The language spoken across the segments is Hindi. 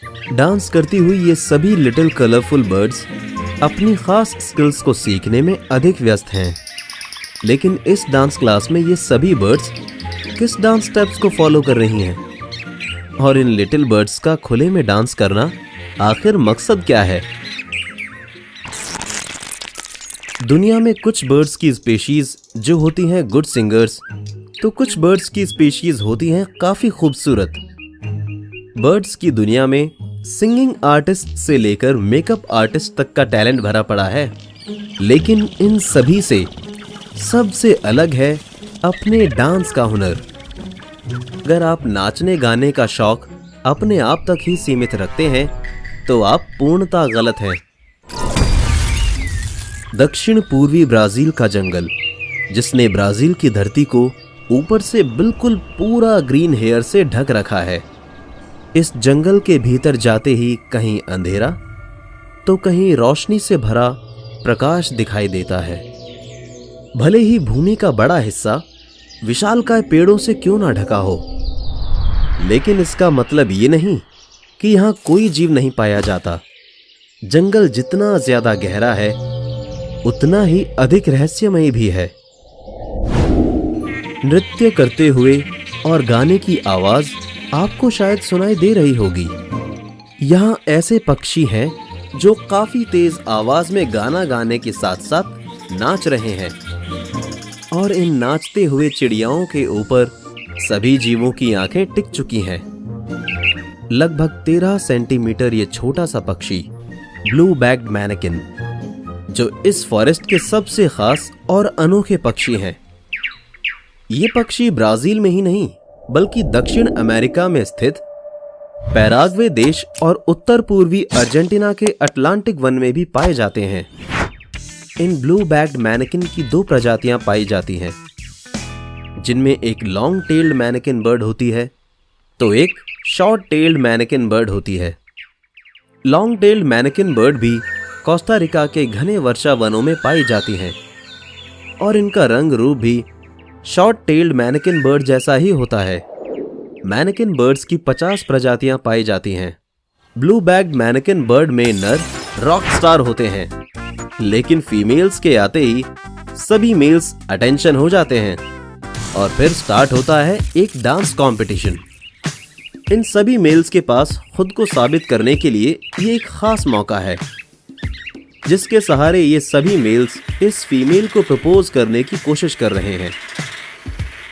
डांस करती हुई ये सभी लिटिल कलरफुल बर्ड्स अपनी खास स्किल्स को सीखने में अधिक व्यस्त हैं। लेकिन इस डांस क्लास में ये सभी बर्ड्स किस डांस स्टेप्स को फॉलो कर रही हैं? और इन लिटिल बर्ड्स का खुले में डांस करना आखिर मकसद क्या है? दुनिया में कुछ बर्ड्स की स्पीशीज जो होती हैं गुड सिंगर्स, तो कुछ बर्ड्स की स्पीशीज होती हैं काफी खूबसूरत। बर्ड्स की दुनिया में सिंगिंग आर्टिस्ट से लेकर मेकअप आर्टिस्ट तक का टैलेंट भरा पड़ा है, लेकिन इन सभी से सबसे अलग है अपने डांस का हुनर। अगर आप नाचने गाने का शौक अपने आप तक ही सीमित रखते हैं तो आप पूर्णतः गलत हैं। दक्षिण पूर्वी ब्राजील का जंगल, जिसने ब्राजील की धरती को ऊपर से बिल्कुल पूरा ग्रीन हेयर से ढक रखा है। इस जंगल के भीतर जाते ही कहीं अंधेरा तो कहीं रोशनी से भरा प्रकाश दिखाई देता है। भले ही भूमि का बड़ा हिस्सा विशालकाय पेड़ों से क्यों ना ढका हो, लेकिन इसका मतलब ये नहीं कि यहाँ कोई जीव नहीं पाया जाता। जंगल जितना ज्यादा गहरा है उतना ही अधिक रहस्यमयी भी है। नृत्य करते हुए और गाने की आवाज आपको शायद सुनाई दे रही होगी। यहाँ ऐसे पक्षी हैं जो काफी तेज आवाज में गाना गाने के साथ साथ नाच रहे हैं, और इन नाचते हुए चिड़ियाओं के ऊपर सभी जीवों की आंखें टिक चुकी हैं। लगभग 13 सेंटीमीटर ये छोटा सा पक्षी ब्लू बैक्ड मैनेकिन, जो इस फॉरेस्ट के सबसे खास और अनोखे पक्षी हैं। ये पक्षी ब्राजील में ही नहीं बल्कि दक्षिण अमेरिका में स्थित पैराग्वे देश और उत्तर पूर्वी अर्जेंटीना के अटलांटिक वन में भी पाए जाते हैं। इन ब्लू बैक्ड मैनेकिन की 2 प्रजातियां पाई जाती हैं, जिनमें एक लॉन्ग टेल्ड मैनेकिन बर्ड होती है तो एक शॉर्ट टेल्ड मैनेकिन बर्ड होती है। लॉन्ग टेल्ड मैनेकिन बर्ड भी कोस्टा रिका के घने वर्षा वनों में पाई जाती हैं, और इनका रंग रूप भी शॉर्ट टेल्ड मैनेकिन बर्ड जैसा ही होता है। मैनेकिन बर्ड्स की 50 प्रजातियां पाई जाती हैं। ब्लू बैक्ड मैनेकिन बर्ड में नर रॉक स्टार होते हैं, लेकिन फीमेल्स के आते ही सभी मेल्स अटेंशन हो जाते हैं और फिर स्टार्ट होता है एक डांस कंपटीशन। इन सभी मेल्स के पास खुद को साबित करने के लिए ये एक खास मौका है, जिसके सहारे ये सभी मेल्स इस फीमेल को प्रपोज करने की कोशिश कर रहे हैं।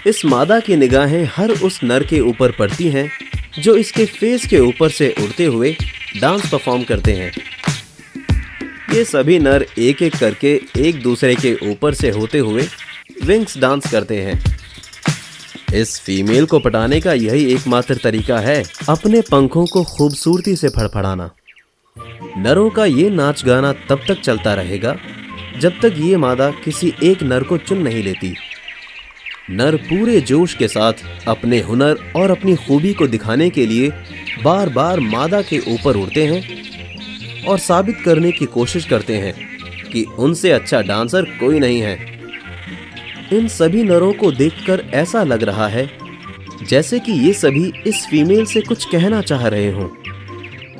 इस मादा की निगाहें हर उस नर के ऊपर पड़ती हैं जो इसके फेस के ऊपर से उड़ते हुए डांस परफॉर्म करते हैं। ये सभी नर एक एक करके एक दूसरे के ऊपर से होते हुए विंग्स डांस करते हैं। इस फीमेल को पटाने का यही एकमात्र तरीका है अपने पंखों को खूबसूरती से फड़फड़ाना। नरों का ये नाच गाना तब तक चलता रहेगा जब तक ये मादा किसी एक नर को चुन नहीं लेती। नर पूरे जोश के साथ अपने हुनर और अपनी खूबी को दिखाने के लिए बार बार मादा के ऊपर उड़ते हैं और साबित करने की कोशिश करते हैं कि उनसे अच्छा डांसर कोई नहीं है। इन सभी नरों को देखकर ऐसा लग रहा है जैसे कि ये सभी इस फीमेल से कुछ कहना चाह रहे हों।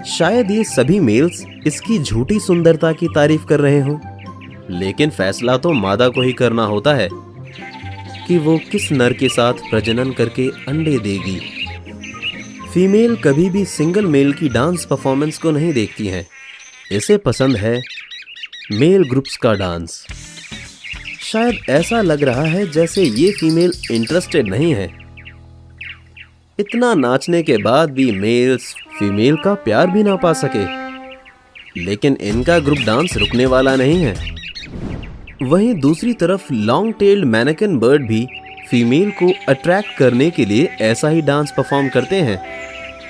शायद ये सभी मेल्स इसकी झूठी सुंदरता की तारीफ कर रहे हों, लेकिन फैसला तो मादा को ही करना होता है कि वो किस नर के साथ प्रजनन करके अंडे देगी। फीमेल कभी भी सिंगल मेल की डांस परफॉर्मेंस को नहीं देखती हैं। इसे पसंद है मेल ग्रुप्स का डांस। शायद ऐसा लग रहा है जैसे ये फीमेल इंटरेस्टेड नहीं है। इतना नाचने के बाद भी मेल्स फीमेल का प्यार भी ना पा सके, लेकिन इनका ग्रुप डांस रुकने वाला नहीं है। वहीं दूसरी तरफ लॉन्ग टेल्ड मैनेकिन बर्ड भी फीमेल को अट्रैक्ट करने के लिए ऐसा ही डांस परफॉर्म करते हैं,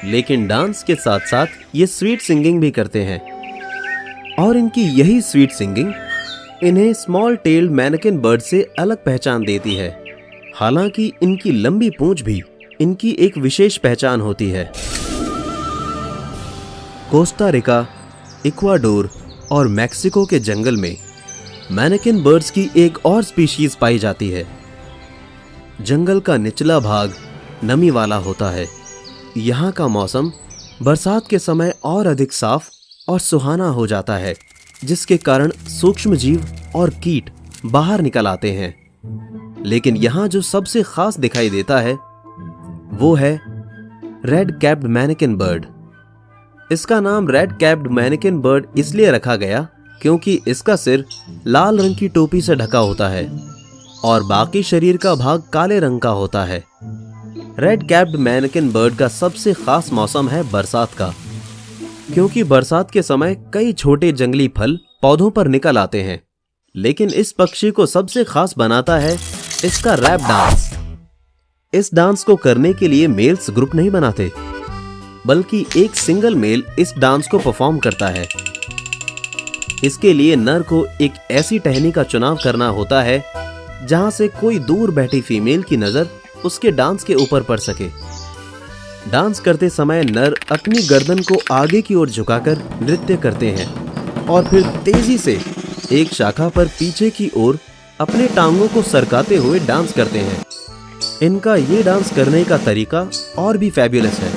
लेकिन डांस के साथ साथ ये स्वीट सिंगिंग भी करते हैं। और इनकी यही स्वीट सिंगिंग इन्हें स्मॉल टेल्ड मैनेकिन बर्ड से अलग पहचान देती है। हालांकि इनकी लंबी पूंछ भी इनकी एक विशेष पहचान होती है। कोस्टा रिका, इक्वाडोर और मैक्सिको के जंगल में मैनेकिन बर्ड्स की एक और स्पीशीज पाई जाती है। जंगल का निचला भाग नमी वाला होता है। यहाँ का मौसम बरसात के समय और अधिक साफ और सुहाना हो जाता है, जिसके कारण सूक्ष्म जीव और कीट बाहर निकल आते हैं। लेकिन यहाँ जो सबसे खास दिखाई देता है वो है रेड कैप्ड मैनिकिन बर्ड। इसका नाम रेड कैप्ड मैनिकिन बर्ड इसलिए रखा गया क्योंकि इसका सिर लाल रंग की टोपी से ढका होता है और बाकी शरीर का भाग काले रंग का होता है। रेड कैप्ड मैनिकिन बर्ड का सबसे खास मौसम है बरसात का, क्योंकि बरसात के समय कई छोटे जंगली फल पौधों पर निकल आते हैं। लेकिन इस पक्षी को सबसे खास बनाता है इसका रैप डांस। इस डांस को करने के लिए मेल्स ग्रुप नहीं बनाते, बल्कि एक सिंगल मेल इस डांस को परफॉर्म करता है। इसके लिए नर को एक ऐसी टहनी का चुनाव करना होता है जहां से कोई दूर बैठी फीमेल की नजर उसके डांस के ऊपर पड़ सके। डांस करते समय नर अपनी गर्दन को आगे की ओर झुकाकर नृत्य करते हैं और फिर तेजी से एक शाखा पर पीछे की ओर अपने टांगों को सरकाते हुए डांस करते हैं। इनका ये डांस करने का तरीका और भी फैब्युलस है।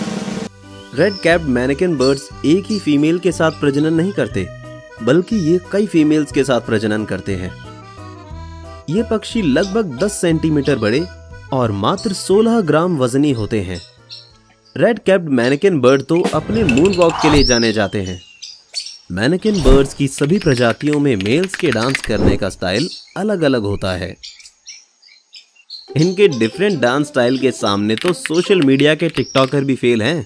रेड कैप्ड मैनिकिन बर्ड्स एक ही फीमेल के साथ प्रजनन नहीं करते, बल्कि ये कई फीमेल्स के साथ प्रजनन करते हैं। ये पक्षी लगभग 10 सेंटीमीटर बड़े और मात्र 16 ग्राम वजनी होते हैं। रेड कैप्ड मैनिकिन बर्ड तो अपने मून वॉक के लिए जाने जाते हैं। मैनिकिन बर्ड्स की सभी प्रजातियों में मेल्स के डांस करने का स्टाइल अलग अलग होता है। इनके डिफरेंट डांस स्टाइल के सामने तो सोशल मीडिया के टिकटॉकर भी फेल हैं।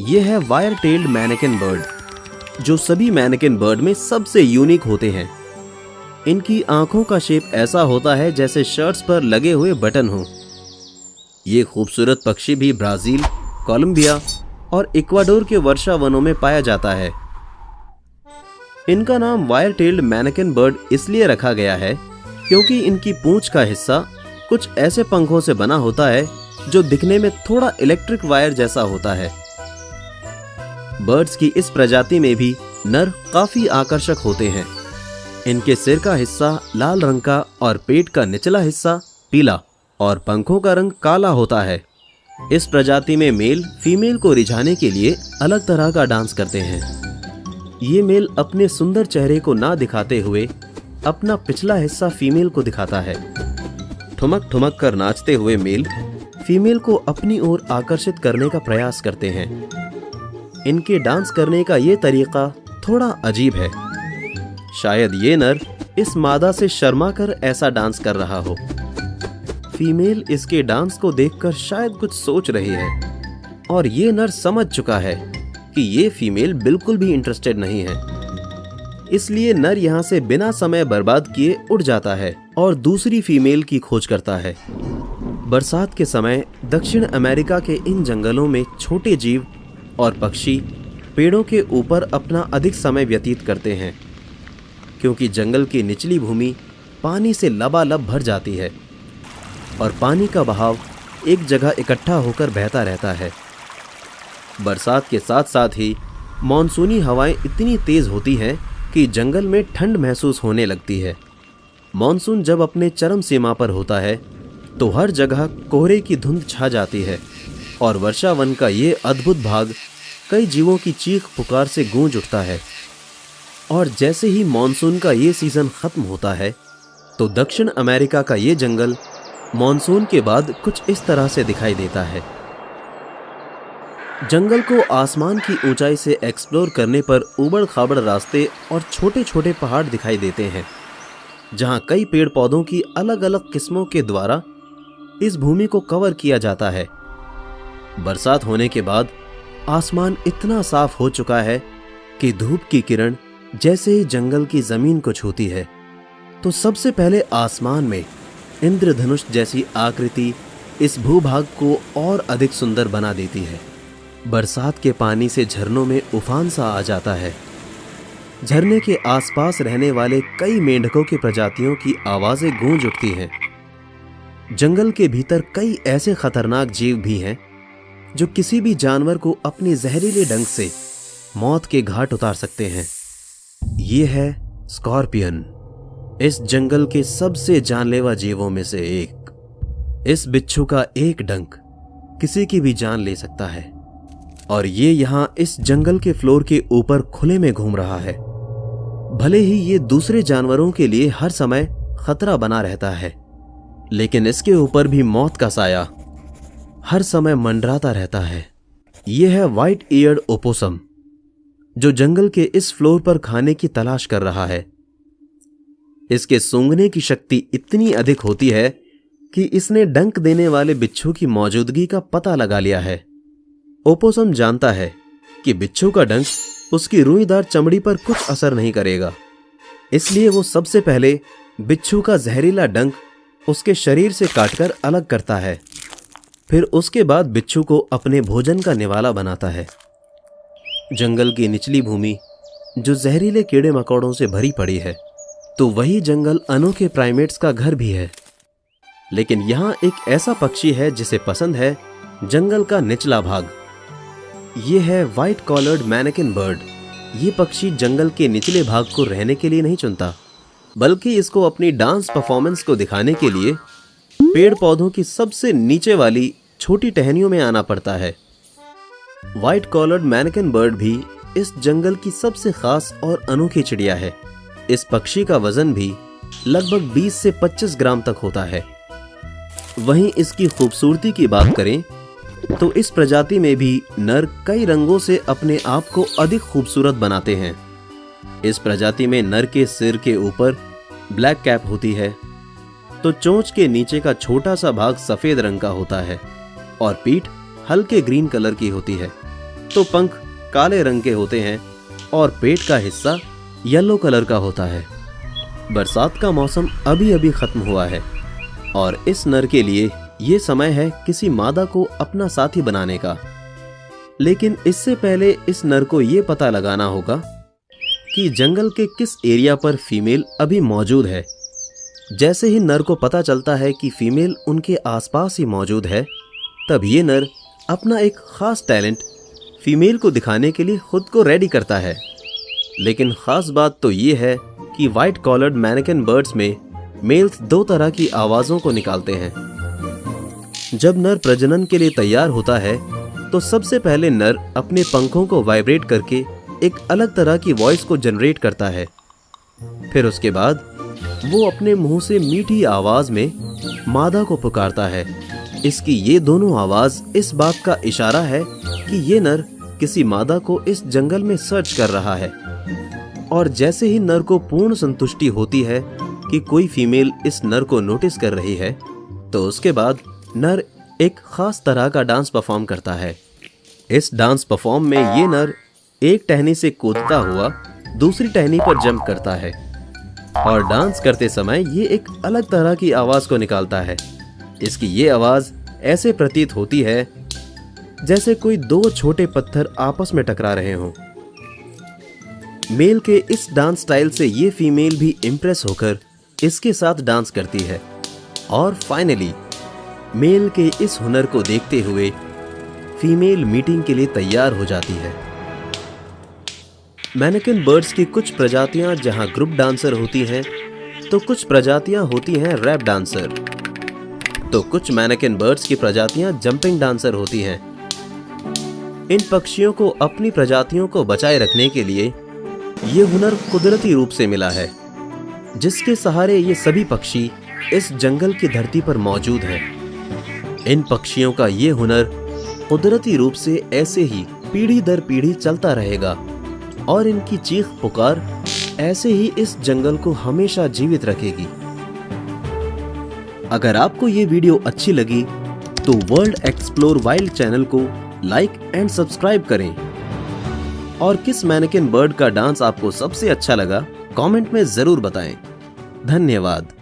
ये है वायर टेल्ड मैनिकिन बर्ड, जो सभी मैनिकिन बर्ड में सबसे यूनिक होते हैं। इनकी आंखों का शेप ऐसा होता है जैसे शर्ट्स पर लगे हुए बटन हो। ये खूबसूरत पक्षी भी ब्राजील, कोलंबिया और इक्वाडोर के वर्षा वनों में पाया जाता है। इनका नाम वायर टेल्ड मैनिकिन बर्ड इसलिए रखा गया है क्योंकि इनकी पूंछ का हिस्सा कुछ ऐसे पंखों से बना होता है जो दिखने में थोड़ा इलेक्ट्रिक वायर जैसा होता है। बर्ड्स की इस प्रजाति में भी नर काफी आकर्षक होते हैं। इनके सिर का हिस्सा लाल रंग का और पेट का निचला हिस्सा पीला और पंखों का रंग काला होता है। इस प्रजाति में मेल फीमेल को रिझाने के लिए अलग तरह का डांस करते हैं। ये मेल अपने सुंदर चेहरे को ना दिखाते हुए अपना पिछला हिस्सा फीमेल को दिखाता है। ठुमक ठुमक कर नाचते हुए मेल फीमेल को अपनी ओर आकर्षित करने का प्रयास करते हैं। इनके डांस करने का ये तरीका थोड़ा अजीब है। शायद ये नर इस मादा से शर्मा कर ऐसा डांस कर रहा हो। फीमेल इसके डांस को देखकर शायद कुछ सोच रही है और ये नर समझ चुका है कि ये फीमेल बिल्कुल भी इंटरेस्टेड नहीं है। इसलिए नर यहाँ से बिना समय बर्बाद किए उड़ जाता है और दूसरी फीमेल की खोज करता है। बरसात के समय दक्षिण अमेरिका के इन जंगलों में छोटे जीव और पक्षी पेड़ों के ऊपर अपना अधिक समय व्यतीत करते हैं, क्योंकि जंगल की निचली भूमि पानी से लबालब भर जाती है और पानी का बहाव एक जगह इकट्ठा होकर बहता रहता है। बरसात के साथ साथ ही मॉनसूनी हवाएं इतनी तेज होती हैं कि जंगल में ठंड महसूस होने लगती है। मॉनसून जब अपने चरम सीमा पर होता है तो हर जगह कोहरे की धुंध छा जाती है और वर्षा वन का ये अद्भुत भाग कई जीवों की चीख पुकार से गूंज उठता है। और जैसे ही मॉनसून का ये सीजन खत्म होता है तो दक्षिण अमेरिका का ये जंगल मॉनसून के बाद कुछ इस तरह से दिखाई देता है। जंगल को आसमान की ऊंचाई से एक्सप्लोर करने पर उबड़ खाबड़ रास्ते और छोटे छोटे पहाड़ दिखाई देते हैं, जहां कई पेड़ पौधों की अलग अलग किस्मों के द्वारा इस भूमि को कवर किया जाता है। बरसात होने के बाद आसमान इतना साफ हो चुका है कि धूप की किरण जैसे ही जंगल की जमीन को छूती है तो सबसे पहले आसमान में इंद्रधनुष जैसी आकृति इस भूभाग को और अधिक सुंदर बना देती है। बरसात के पानी से झरनों में उफान सा आ जाता है। झरने के आसपास रहने वाले कई मेंढकों की प्रजातियों की आवाजें गूंज उठती हैं। जंगल के भीतर कई ऐसे खतरनाक जीव भी हैं जो किसी भी जानवर को अपने जहरीले डंक से मौत के घाट उतार सकते हैं। ये है स्कॉर्पियन, इस जंगल के सबसे जानलेवा जीवों में से एक। इस बिच्छू का एक डंक किसी की भी जान ले सकता है। और ये यहाँ इस जंगल के फ्लोर के ऊपर खुले में घूम रहा है। भले ही ये दूसरे जानवरों के लिए हर समय खतरा बना रहता है, लेकिन इसके ऊपर भी मौत का साया हर समय मंडराता रहता है। यह है व्हाइट ईयर्ड ओपोसम, जो जंगल के इस फ्लोर पर खाने की तलाश कर रहा है। इसके सूंघने की शक्ति इतनी अधिक होती है कि इसने डंक देने वाले बिच्छू की मौजूदगी का पता लगा लिया है। ओपोसम जानता है कि बिच्छू का डंक उसकी रुईदार चमड़ी पर कुछ असर नहीं करेगा, इसलिए वो सबसे पहले बिच्छू का जहरीला डंक उसके शरीर से काटकर अलग करता है। फिर उसके बाद बिच्छू को अपने भोजन का निवाला बनाता है। जंगल की निचली भूमि जो जहरीले कीड़े मकोड़ों से भरी पड़ी है, तो वही जंगल अनोखे प्राइमेट्स का घर भी है। लेकिन यहाँ एक ऐसा पक्षी है जिसे पसंद है जंगल का निचला भाग। ये है व्हाइट कॉलर्ड मैनेकिन बर्ड। ये पक्षी जंगल के निचले भाग को रहने के लिए नहीं चुनता, बल्कि इसको अपनी डांस परफॉर्मेंस को दिखाने के लिए पेड़ पौधों की सबसे नीचे वाली छोटी टहनियों में आना पड़ता है। व्हाइट कॉलर्ड मैनेकिन बर्ड भी इस जंगल की सबसे खास और अनोखी चिड़िया है। इस पक्षी का वजन भी लगभग 20 से 25 ग्राम तक होता है। वहीं इसकी खूबसूरती की बात करें तो इस प्रजाति में भी नर कई रंगों से अपने आप को अधिक खूबसूरत बनाते हैं। इस प्रजाति में नर के सिर के ऊपर ब्लैक कैप होती है, तो चोंच के नीचे का छोटा सा भाग सफेद रंग का होता है और पीठ हल्के ग्रीन कलर की होती है, तो पंख काले रंग के होते हैं और पेट का हिस्सा येलो कलर का होता है। बरसात का मौसम अभी अभी खत्म हुआ है और इस नर के लिए ये समय है किसी मादा को अपना साथी बनाने का। लेकिन इससे पहले इस नर को ये पता लगाना होगा कि जंगल के किस एरिया पर फीमेल अभी मौजूद है। जैसे ही नर को पता चलता है कि फीमेल उनके आसपास ही मौजूद है, तब ये नर अपना एक खास टैलेंट फीमेल को दिखाने के लिए खुद को रेडी करता है। लेकिन खास बात तो ये है कि व्हाइट कॉलर्ड मैनेकिन बर्ड्स में मेल्स 2 तरह की आवाज़ों को निकालते हैं। जब नर प्रजनन के लिए तैयार होता है, तो सबसे पहले नर अपने पंखों को वाइब्रेट करके एक अलग तरह की वॉइस को जनरेट करता है। फिर उसके बाद वो अपने मुंह से मीठी आवाज में मादा को पुकारता है। इसकी ये दोनों आवाज इस बात का इशारा है कि ये नर किसी मादा को इस जंगल में सर्च कर रहा है। और जैसे ही नर को पूर्ण संतुष्टि होती है कि कोई फीमेल इस नर को नोटिस कर रही है, तो उसके बाद नर एक खास तरह का डांस परफॉर्म करता है। इस डांस परफॉर्म में ये नर एक टहनी से कूदता हुआ दूसरी टहनी पर जंप करता है और डांस करते समय ये एक अलग तरह की आवाज को निकालता है। इसकी ये आवाज ऐसे प्रतीत होती है जैसे कोई 2 छोटे पत्थर आपस में टकरा रहे हों। मेल के इस डांस स्टाइल से ये फीमेल भी इम्प्रेस होकर इसके साथ डांस करती है और फाइनली मेल के इस हुनर को देखते हुए फीमेल मीटिंग के लिए तैयार हो जाती है। मैनेकिन बर्ड्स की कुछ प्रजातियां जहां ग्रुप डांसर होती हैं, तो कुछ प्रजातियां होती हैं रैप डांसर। तो कुछ मैनेकिन बर्ड्स की प्रजातियां जंपिंग डांसर होती हैं। इन पक्षियों को अपनी प्रजातियों को बचाए रखने के लिए ये हुनर कुदरती रूप से मिला है, जिसके सहारे ये सभी पक्षी इस जंगल की धरती पर मौजूद हैं। इन पक्षियों का ये हुनर कुदरती रूप से ऐसे ही पीढ़ी दर पीढ़ी चलता रहेगा और इनकी चीख पुकार ऐसे ही इस जंगल को हमेशा जीवित रखेगी। अगर आपको ये वीडियो अच्छी लगी तो वर्ल्ड एक्सप्लोर वाइल्ड चैनल को लाइक एंड सब्सक्राइब करें। और किस मैनेकिन बर्ड का डांस आपको सबसे अच्छा लगा, कमेंट में जरूर बताएं। धन्यवाद।